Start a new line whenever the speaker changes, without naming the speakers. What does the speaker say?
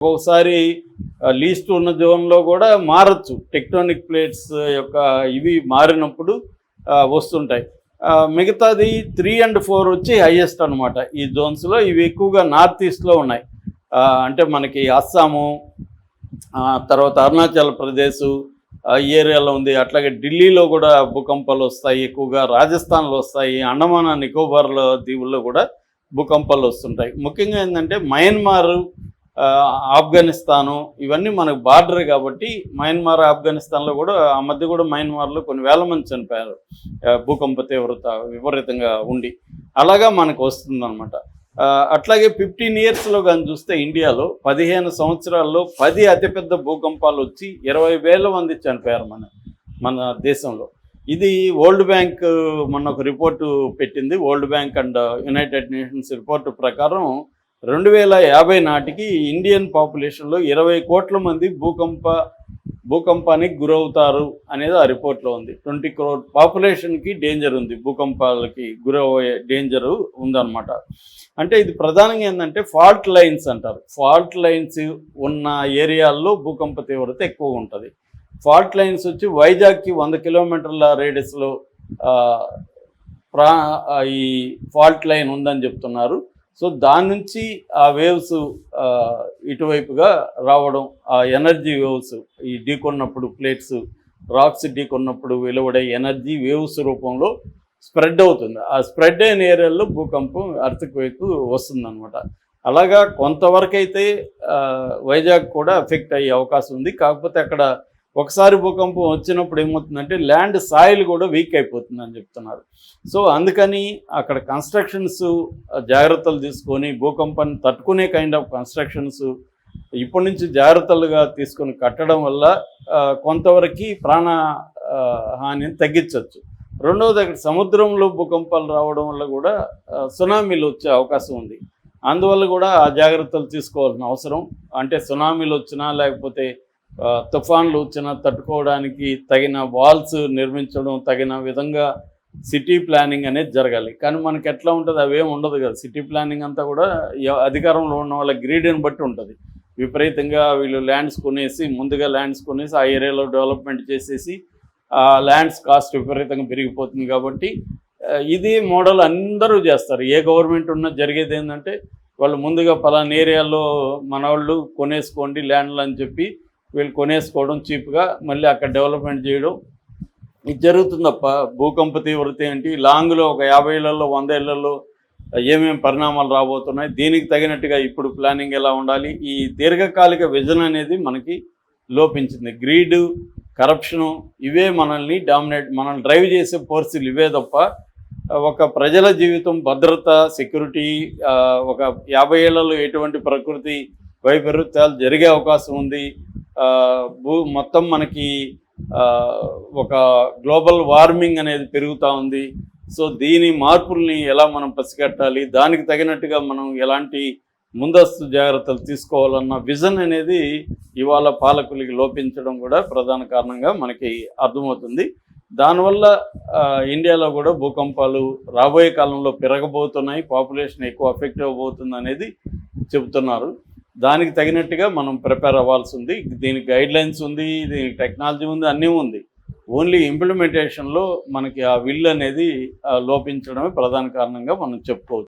ఒక్కొక్కసారి లీస్ట్ ఉన్న జోన్లో కూడా మారచ్చు. టెక్టోనిక్ ప్లేట్స్ యొక్క ఇవి మారినప్పుడు వస్తుంటాయి. మిగతాది 3 and 4 వచ్చి హైయెస్ట్ అనమాట ఈ జోన్స్లో. ఇవి ఎక్కువగా నార్త్ ఈస్ట్లో ఉన్నాయి. అంటే మనకి అస్సాము, తర్వాత అరుణాచల్ ప్రదేశ్ ఈ ఏరియాలో ఉంది. అట్లాగే ఢిల్లీలో కూడా భూకంపాలు వస్తాయి, ఎక్కువగా రాజస్థాన్లో వస్తాయి, అండమాన్ నికోబార్ల దీవుల్లో కూడా భూకంపాలు వస్తుంటాయి. ముఖ్యంగా ఏంటంటే మయన్మార్, ఆఫ్ఘనిస్తాను ఇవన్నీ మనకు బార్డర్ కాబట్టి మయన్మార్, ఆఫ్ఘనిస్తాన్లో కూడా ఆ మధ్య కూడా మయన్మార్లో కొన్ని వేల మంది చనిపోయారు భూకంప తీవ్రత విపరీతంగా ఉండి. అలాగా మనకు వస్తుందన్నమాట. అట్లాగే 15 yearsలో కానీ చూస్తే ఇండియాలో 15 సంవత్సరాల్లో 10 అతిపెద్ద భూకంపాలు వచ్చి 20,000 మంది చనిపోయారు మన దేశంలో. ఇది వరల్డ్ బ్యాంక్ మొన్న ఒక రిపోర్టు పెట్టింది. World bank and United nations report ప్రకారం 2050 నాటికి ఇండియన్ పాపులేషన్లో 20 కోట్ల మంది భూకంపానికి గురవుతారు అనేది ఆ రిపోర్ట్లో ఉంది. 20 crore పాపులేషన్కి డేంజర్ ఉంది, భూకంపాలకి గురయ్యే డేంజరు ఉందన్నమాట. అంటే ఇది ప్రధానంగా ఏంటంటే ఫాల్ట్ లైన్స్ అంటారు. ఫాల్ట్ లైన్స్ ఉన్న ఏరియాల్లో భూకంప తీవ్రత ఎక్కువ ఉంటుంది. ఫాల్ట్ లైన్స్ వచ్చి వైజాగ్కి 100 kilometerల రేడియస్లో ఈ ఫాల్ట్ లైన్ ఉందని చెప్తున్నారు. సో దాని నుంచి ఆ వేవ్స్ ఇటువైపుగా రావడం, ఆ ఎనర్జీ వేవ్స్ ఈ ఢీకొన్నప్పుడు ప్లేట్స్ రాక్స్ ఢీకొన్నప్పుడు వెలువడే ఎనర్జీ వేవ్స్ రూపంలో స్ప్రెడ్ అవుతుంది. ఆ స్ప్రెడ్ అయిన ఏరియాలో భూకంపం ఎర్త్క్వేక్ వస్తుందన్నమాట. అలాగా కొంతవరకు అయితే వైజాగ్ కూడా ఎఫెక్ట్ అయ్యే అవకాశం ఉంది. కాకపోతే అక్కడ ఒకసారి భూకంపం వచ్చినప్పుడు ఏమవుతుందంటే ల్యాండ్ సాయిల్ కూడా వీక్ అయిపోతుందని చెప్తున్నారు. సో అందుకని అక్కడ కన్స్ట్రక్షన్స్ జాగ్రత్తలు తీసుకొని భూకంపాన్ని తట్టుకునే కైండ్ ఆఫ్ కన్స్ట్రక్షన్స్ ఇప్పటి నుంచి జాగ్రత్తలుగా తీసుకొని కట్టడం వల్ల కొంతవరకు ప్రాణ హానిని తగ్గించవచ్చు. రెండవది, అక్కడ సముద్రంలో భూకంపాలు రావడం వల్ల కూడా సునామీలు వచ్చే అవకాశం ఉంది. అందువల్ల కూడా ఆ జాగ్రత్తలు తీసుకోవాల్సిన అవసరం. అంటే సునామీలు వచ్చినా లేకపోతే తుఫాన్లు వచ్చినా తట్టుకోవడానికి తగిన వాల్స్ నిర్మించడం, తగిన విధంగా సిటీ ప్లానింగ్ అనేది జరగాలి. కానీ మనకి ఎట్లా ఉంటుంది, అవేం ఉండదు కదా. సిటీ ప్లానింగ్ అంతా కూడా అధికారంలో ఉన్న వాళ్ళ గ్రీడ్ని బట్టి ఉంటుంది. విపరీతంగా వీళ్ళు ల్యాండ్స్ కొనేసి ముందుగా ల్యాండ్స్ కొనేసి ఆ ఏరియాలో డెవలప్మెంట్ చేసేసి ఆ ల్యాండ్స్ కాస్ట్ విపరీతంగా పెరిగిపోతుంది. కాబట్టి ఇది మోడల్ అందరూ చేస్తారు. ఏ గవర్నమెంట్ ఉన్నా జరిగేది ఏంటంటే వాళ్ళు ముందుగా పలానా ఏరియాలో మన వాళ్ళు కొనేసుకోండి ల్యాండ్లు అని చెప్పి వీళ్ళు కొనేసుకోవడం చీప్గా, మళ్ళీ అక్కడ డెవలప్మెంట్ చేయడం ఇది జరుగుతుంది తప్ప భూకంప తీవ్రత ఏంటి, లాంగ్లో ఒక 50 ఏళ్లలో 100 ఏళ్లలో ఏమేమి పరిణామాలు రాబోతున్నాయి, దీనికి తగినట్టుగా ఇప్పుడు ప్లానింగ్ ఎలా ఉండాలి, ఈ దీర్ఘకాలిక విజన్ అనేది మనకి లోపించింది. గ్రీడు, కరప్షను ఇవే మనల్ని మనల్ని డ్రైవ్ చేసే ఫోర్సులు ఇవే తప్ప ఒక ప్రజల జీవితం, భద్రత, సెక్యూరిటీ, ఒక 50 ఏళ్లలో ఎటువంటి ప్రకృతి వైపరీత్యాలు జరిగే అవకాశం ఉంది, మొత్తం మనకి ఒక గ్లోబల్ వార్మింగ్ అనేది పెరుగుతూ ఉంది. సో దీని మార్పుల్ని ఎలా మనం పసిగట్టాలి, దానికి తగినట్టుగా మనం ఎలాంటి ముందస్తు జాగ్రత్తలు తీసుకోవాలన్న విజన్ అనేది ఇవాళ పాలకులకి లోపించడం కూడా ప్రధాన కారణంగా మనకి అర్థమవుతుంది. దానివల్ల ఇండియాలో కూడా భూకంపాలు రాబోయే కాలంలో పెరగబోతున్నాయి, పాపులేషన్ ఎక్కువ అఫెక్ట్ అవ్వబోతుంది అనేది చెబుతున్నారు. దానికి తగినట్టుగా మనం ప్రిపేర్ అవ్వాల్సి ఉంది. దీనికి గైడ్లైన్స్ ఉంది, దీనికి టెక్నాలజీ ఉంది, అన్నీ ఉంది. ఓన్లీ ఇంప్లిమెంటేషన్లో మనకి ఆ విల్ అనేది లోపించడమే ప్రధాన కారణంగా మనం చెప్పుకోవచ్చు.